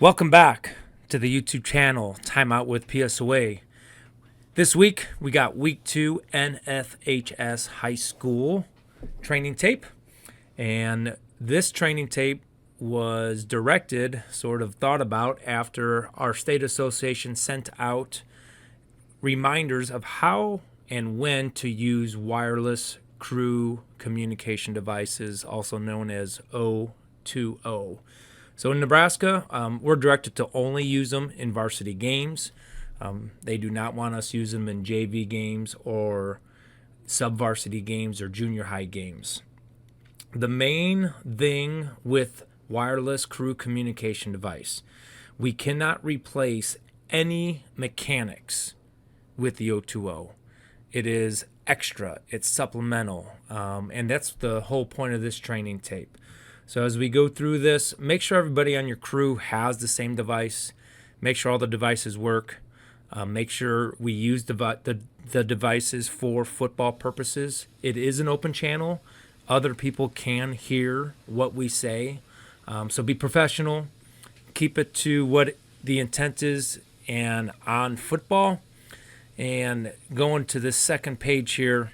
Welcome back to the YouTube channel, Timeout with PSOA. This week, we got week 2 NFHS High School Training Tape. And this training tape was directed, sort of thought about, after our state association sent out reminders of how and when to use wireless crew communication devices, also known as O2O. So in Nebraska, we're directed to only use them in varsity games. They do not want us using them in JV games or sub-varsity games or junior high games. The main thing with wireless crew communication device, we cannot replace any mechanics with the O2O. It is extra, it's supplemental, and that's the whole point of this training tape. So as we go through this, make sure everybody on your crew has the same device. Make sure all the devices work. Make sure we use the devices for football purposes. It is an open channel. Other people can hear what we say. So be professional. Keep it to what the intent is and on football. And going to this second page here,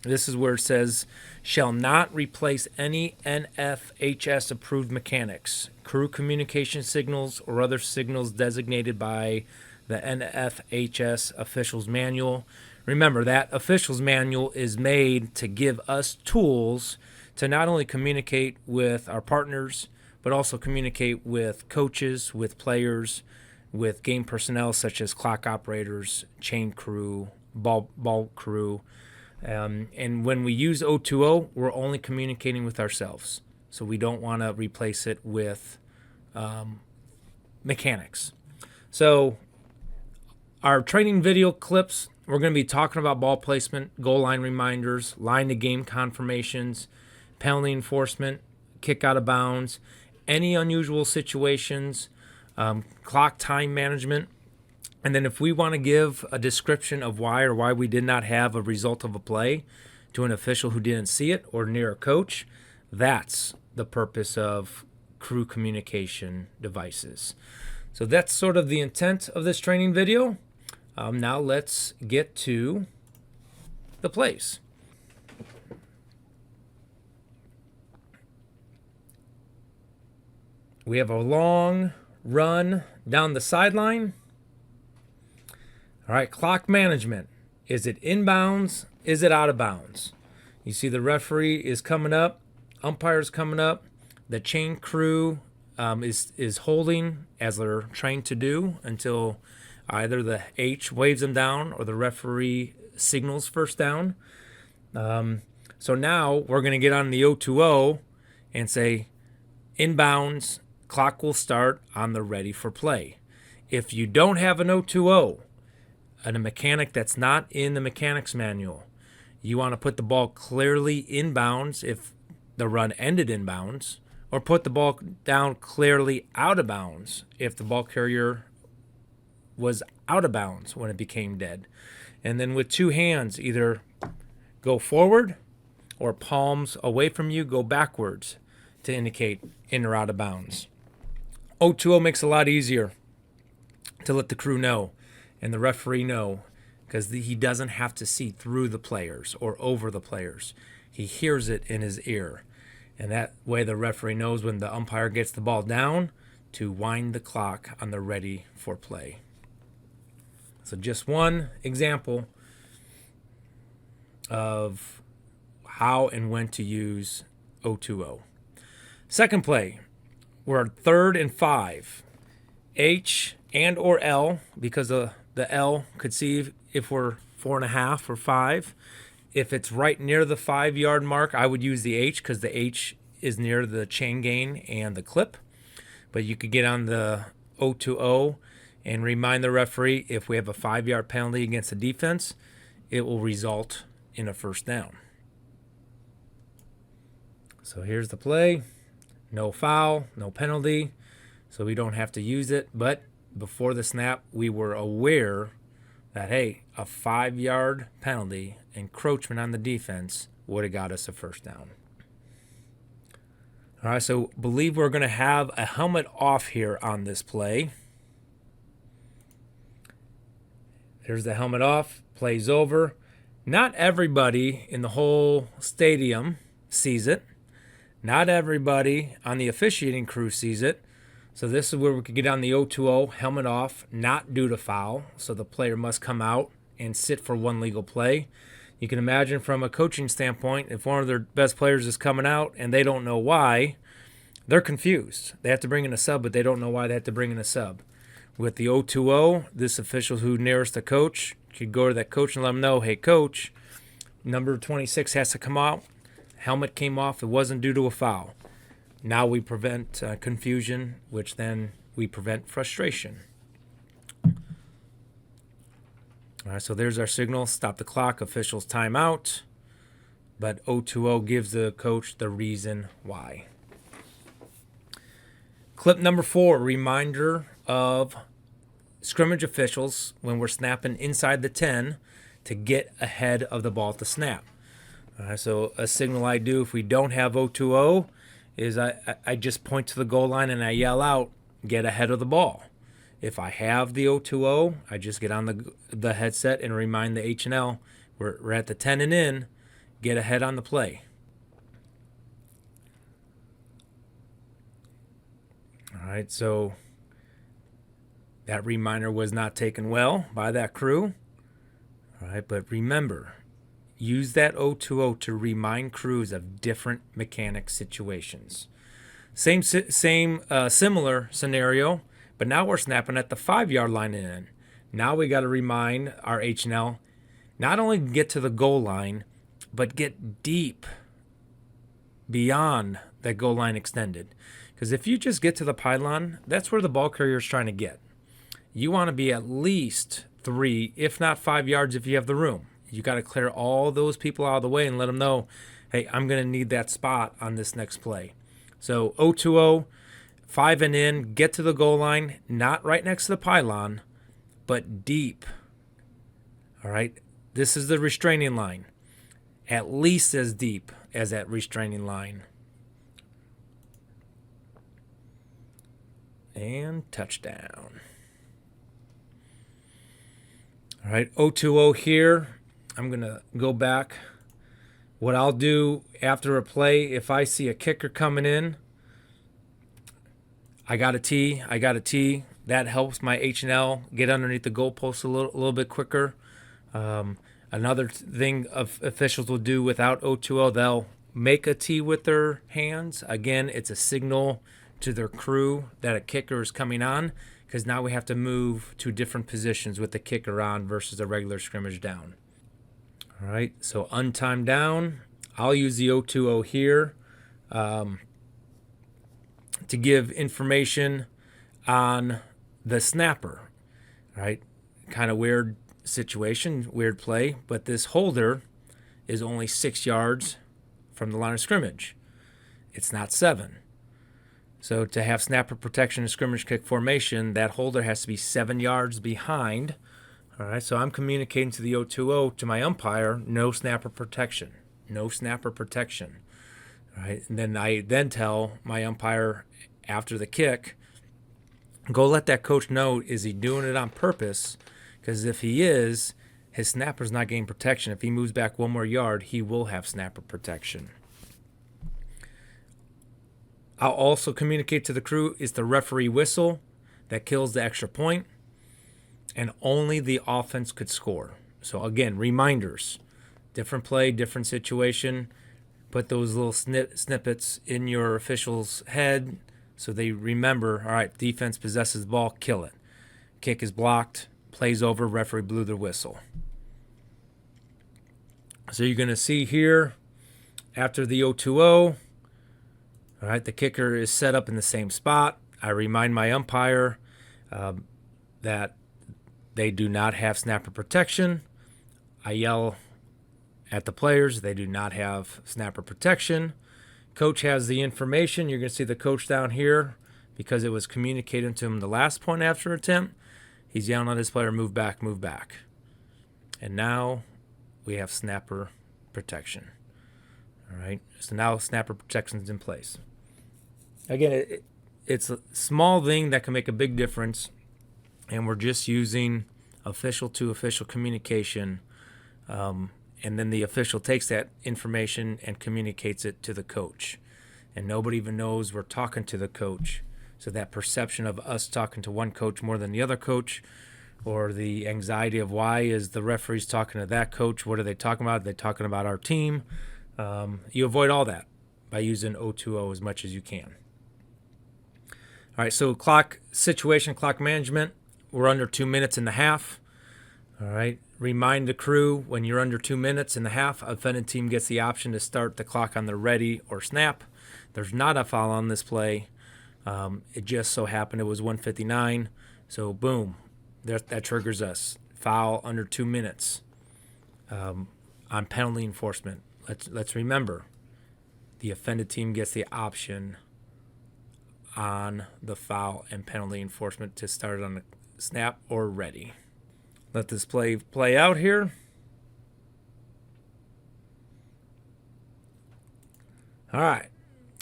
this is where it says, shall not replace any NFHS approved mechanics, crew communication signals, or other signals designated by the NFHS officials manual. Remember, that officials manual is made to give us tools to not only communicate with our partners, but also communicate with coaches, with players, with game personnel such as clock operators, chain crew, ball crew. And when we use O2O, we're only communicating with ourselves. So we don't want to replace it with mechanics. So our training video clips, we're going to be talking about ball placement, goal line reminders, line to game confirmations, penalty enforcement, kick out of bounds, any unusual situations, clock time management. And then if we want to give a description of why we did not have a result of a play to an official who didn't see it or near a coach, that's the purpose of crew communication devices. So that's sort of the intent of this training video. Now let's get to the plays. We have a long run down the sideline. All right, clock management. Is it inbounds? Is it out of bounds? You see the referee is coming up, umpire's coming up, the chain crew is holding as they're trained to do until either the H waves them down or the referee signals first down. So now we're going to get on the O2O and say inbounds, clock will start on the ready for play. If you don't have an O2O, and a mechanic that's not in the mechanics manual, you want to put the ball clearly inbounds if the run ended inbounds, or put the ball down clearly out of bounds if the ball carrier was out of bounds when it became dead. And then with two hands, either go forward or palms away from you, go backwards to indicate in or out of bounds. O2O makes it a lot easier to let the crew know and the referee know, because he doesn't have to see through the players or over the players. He hears it in his ear. And that way the referee knows when the umpire gets the ball down to wind the clock on the ready for play. So just one example of how and when to use O2O. Second play, we're at 3rd and 5. H and or L, because the L could see if we're 4.5 or 5. If it's right near the 5-yard mark, I would use the H because the H is near the chain gain and the clip. But you could get on the O2O and remind the referee if we have a 5-yard penalty against the defense, it will result in a first down. So here's the play. No foul, no penalty, so we don't have to use it. But before the snap, we were aware that, hey, a 5-yard penalty, encroachment on the defense, would have got us a first down. All right, so believe we're going to have a helmet off here on this play. There's the helmet off, plays over. Not everybody in the whole stadium sees it. Not everybody on the officiating crew sees it. So this is where we could get on the O2O, helmet off, not due to foul. So the player must come out and sit for one legal play. You can imagine from a coaching standpoint, if one of their best players is coming out and they don't know why, they're confused. They have to bring in a sub, but they don't know why they have to bring in a sub. With the O2O, this official who nearest the coach could go to that coach and let him know, hey, coach, number 26 has to come out. Helmet came off. It wasn't due to a foul. Now we prevent confusion, which then we prevent frustration. All right, so there's our signal. Stop the clock. Officials timeout. But O2O gives the coach the reason why. Clip number 4, reminder of scrimmage officials when we're snapping inside the 10 to get ahead of the ball at the snap. All right, so a signal I do if we don't have O2O is I just point to the goal line and I yell out, get ahead of the ball. If I have the O2O, I just get on the headset and remind the H&L, we're at the 10 and in, get ahead on the play. All right, so that reminder was not taken well by that crew. All right, but remember, use that O2O to remind crews of different mechanic situations. Similar scenario, but now we're snapping at the 5-yard line and in. Now we got to remind our H&L not only get to the goal line, but get deep beyond that goal line extended. Because if you just get to the pylon, that's where the ball carrier is trying to get. You want to be at least 3, if not 5 yards if you have the room. You got to clear all those people out of the way and let them know, hey, I'm going to need that spot on this next play. So O2O, 5 and in, get to the goal line, not right next to the pylon, but deep. All right, this is the restraining line, at least as deep as that restraining line. And touchdown. All right, O2O here. I'm going to go back. What I'll do after a play, if I see a kicker coming in, I got a tee. That helps my H&L get underneath the goalpost a little bit quicker. Another thing officials will do without O2O, they'll make a tee with their hands. Again, it's a signal to their crew that a kicker is coming on, because now we have to move to different positions with the kicker on versus a regular scrimmage down. All right, so untimed down. I'll use the O2O here to give information on the snapper. All right, kind of weird situation, weird play, but this holder is only 6 yards from the line of scrimmage. It's not 7. So to have snapper protection and scrimmage kick formation, that holder has to be 7 yards behind. All right, so I'm communicating to the O2O, to my umpire, no snapper protection. No snapper protection. All right, and then I tell my umpire after the kick, go let that coach know, is he doing it on purpose? Because if he is, his snapper's not getting protection. If he moves back 1 more yard, he will have snapper protection. I'll also communicate to the crew, it's the referee whistle that kills the extra point, and only the offense could score. So again, reminders, different play, different situation. Put those little snippets in your official's head so they remember, all right, defense possesses the ball, kill it. Kick is blocked, plays over, referee blew the whistle. So you're going to see here, after the O2O, all right, the kicker is set up in the same spot. I remind my umpire that they do not have snapper protection. I yell at the players, they do not have snapper protection. Coach has the information. You're going to see the coach down here because it was communicated to him the last point after attempt. He's yelling at his player, move back, move back. And now we have snapper protection. All right, so now snapper protection is in place. Again, it's a small thing that can make a big difference, and we're just using official to official communication, and then the official takes that information and communicates it to the coach, and nobody even knows we're talking to the coach. So that perception of us talking to one coach more than the other coach, or the anxiety of why is the referees talking to that coach, what are they talking about? Are they talking about our team? You avoid all that by using O2O as much as you can. All right, so clock management, we're under 2 minutes and a half. All right, remind the crew when you're under 2 minutes and a half, a offended team gets the option to start the clock on the ready or snap. There's not a foul on this play. It just so happened it was 1:59, so boom, that triggers us. Foul under 2 minutes on penalty enforcement. Let's remember, the offended team gets the option on the foul and penalty enforcement to start on the snap or ready. Let this play out here. All right.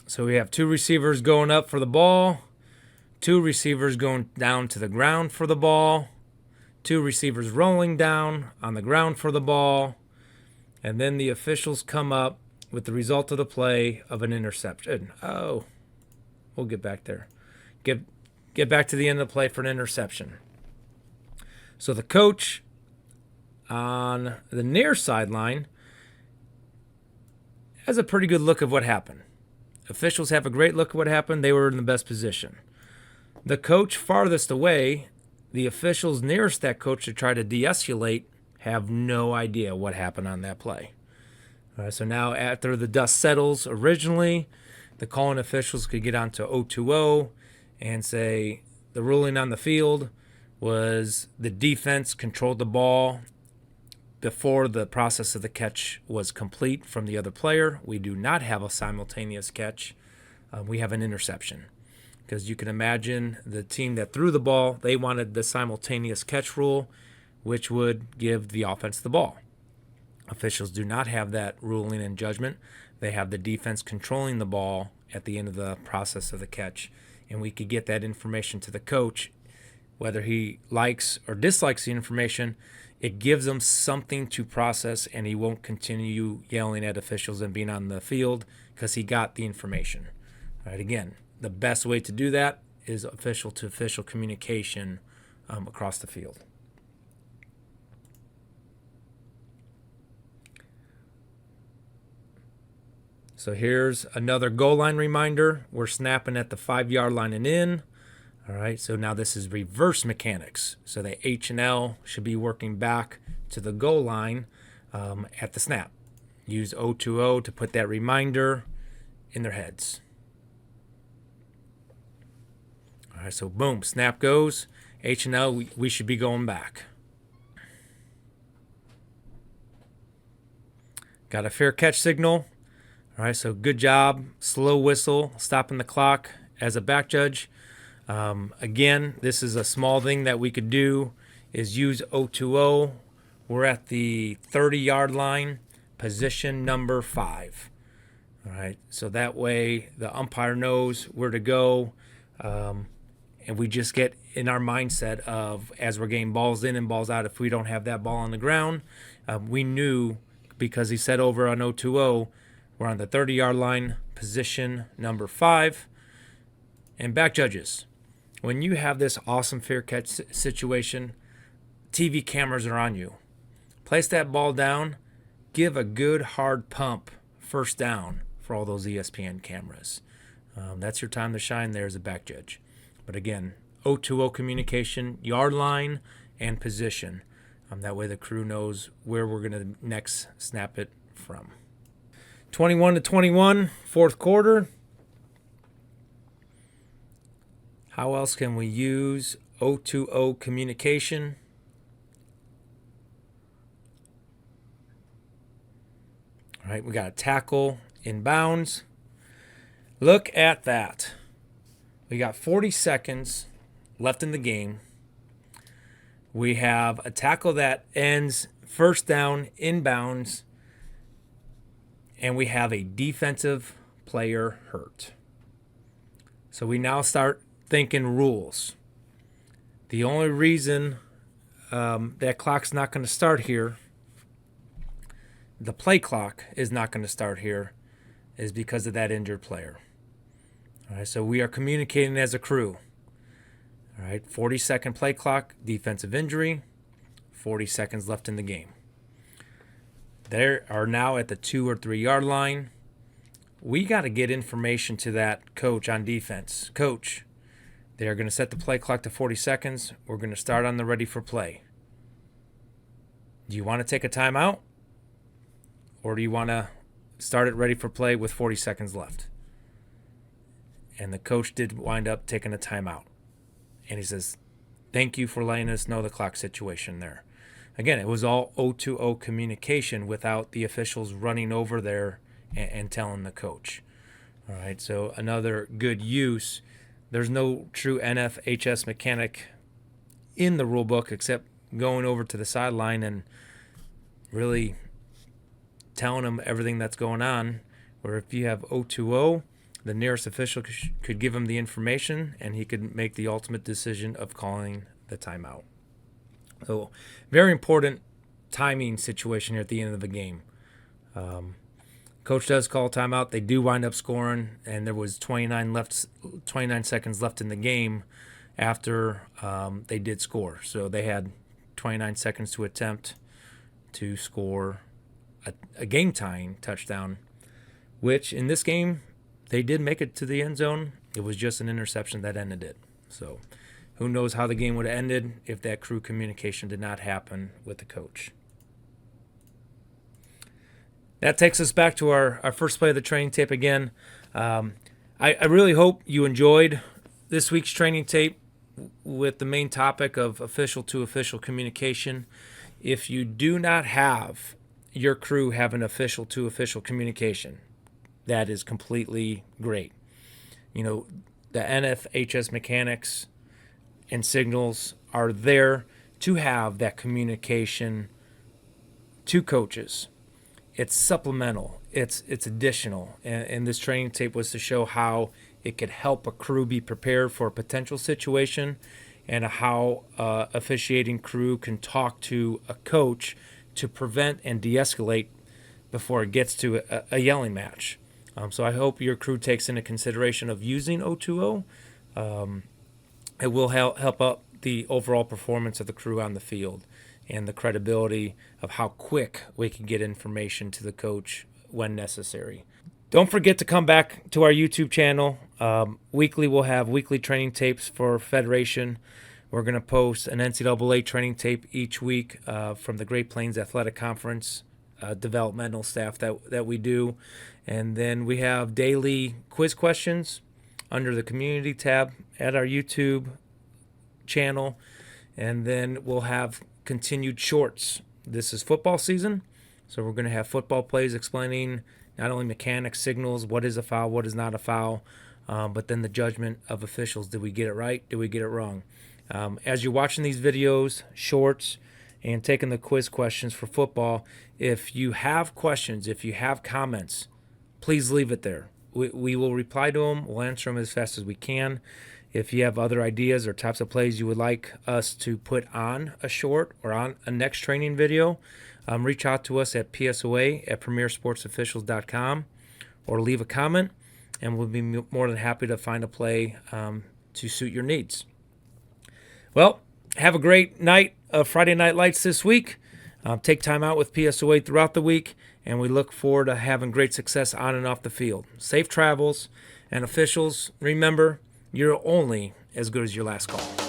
So we have 2 receivers going up for the ball, 2 receivers going down to the ground for the ball, 2 receivers rolling down on the ground for the ball, and then the officials come up with the result of the play of an interception. Oh, we'll get back there. Get back to the end of the play for an interception. So the coach on the near sideline has a pretty good look of what happened. Officials have a great look at what happened. They were in the best position. The coach farthest away, the officials nearest that coach to try to de-escalate, have no idea what happened on that play. All right, so now after the dust settles, originally, the calling officials could get onto O2O and say the ruling on the field was the defense controlled the ball before the process of the catch was complete from the other player. We do not have a simultaneous catch. We have an interception. Because you can imagine the team that threw the ball, they wanted the simultaneous catch rule, which would give the offense the ball. Officials do not have that ruling and judgment. They have the defense controlling the ball at the end of the process of the catch. And we could get that information to the coach, whether he likes or dislikes the information. It gives him something to process, and he won't continue yelling at officials and being on the field because he got the information. All right, again, the best way to do that is official to official communication across the field. So here's another goal line reminder. We're snapping at the 5-yard line and in. All right, so now this is reverse mechanics. So the H&L should be working back to the goal line at the snap. Use O2O to put that reminder in their heads. All right, so boom, snap goes. H&L, we should be going back. Got a fair catch signal. All right, so good job. Slow whistle, stopping the clock as a back judge. Again, this is a small thing that we could do is use O2O. We're at the 30-yard line, position number 5. All right, so that way the umpire knows where to go, and we just get in our mindset of as we're getting balls in and balls out, if we don't have that ball on the ground, we knew because he said over on O2O, we're on the 30-yard line, position number 5. And back judges, when you have this awesome fair catch situation, TV cameras are on you. Place that ball down, give a good hard pump, first down for all those ESPN cameras. That's your time to shine there as a back judge. But again, O2O communication, yard line, and position. That way the crew knows where we're going to next snap it from. 21-21, fourth quarter. How else can we use O2O communication? All right, we got a tackle inbounds. Look at that. We got 40 seconds left in the game. We have a tackle that ends first down inbounds, and we have a defensive player hurt. So we now start thinking rules. The only reason that clock's not going to start here, the play clock is not going to start here, is because of that injured player. All right, so we are communicating as a crew. All right, 40-second play clock, defensive injury, 40 seconds left in the game. They are now at the 2 or 3 yard line. We got to get information to that coach on defense. Coach, they are going to set the play clock to 40 seconds. We're going to start on the ready for play. Do you want to take a timeout? Or do you want to start it ready for play with 40 seconds left? And the coach did wind up taking a timeout. And he says, thank you for letting us know the clock situation there. Again, it was all O2O communication without the officials running over there and telling the coach. All right, so another good use. There's no true NFHS mechanic in the rule book except going over to the sideline and really telling them everything that's going on. Or if you have O2O, the nearest official could give him the information and he could make the ultimate decision of calling the timeout. So very important timing situation here at the end of the game. Coach does call timeout. They do wind up scoring, and there was 29 seconds left in the game after they did score. So they had 29 seconds to attempt to score a game-tying touchdown, which in this game, they did make it to the end zone. It was just an interception that ended it. So who knows how the game would have ended if that crew communication did not happen with the coach. That takes us back to our first play of the training tape again. I really hope you enjoyed this week's training tape with the main topic of official-to-official communication. If you do not have your crew have an official-to-official communication, that is completely great. You know, the NFHS mechanics and signals are there to have that communication to coaches. It's supplemental. It's additional. And this training tape was to show how it could help a crew be prepared for a potential situation and how officiating crew can talk to a coach to prevent and de-escalate before it gets to a yelling match. So I hope your crew takes into consideration of using O2O. It will help up the overall performance of the crew on the field and the credibility of how quick we can get information to the coach when necessary. Don't forget to come back to our YouTube channel. Weekly, we'll have weekly training tapes for Federation. We're going to post an NCAA training tape each week from the Great Plains Athletic Conference developmental staff that we do. And then we have daily quiz questions under the community tab at our YouTube channel. And then we'll have continued shorts. This is football season, so we're going to have football plays explaining not only mechanics, signals, what is a foul, what is not a foul, but then the judgment of officials. Did we get it right? Did we get it wrong? As you're watching these videos, shorts, and taking the quiz questions for football, if you have questions, if you have comments, please leave it there. We will reply to them. We'll answer them as fast as we can. If you have other ideas or types of plays you would like us to put on a short or on a next training video, reach out to us at PSOA at premiersportsofficials.com or leave a comment, and we'll be more than happy to find a play to suit your needs. Well, have a great night of Friday Night Lights this week. Take time out with PSOA throughout the week, and we look forward to having great success on and off the field. Safe travels, and officials, remember, you're only as good as your last call.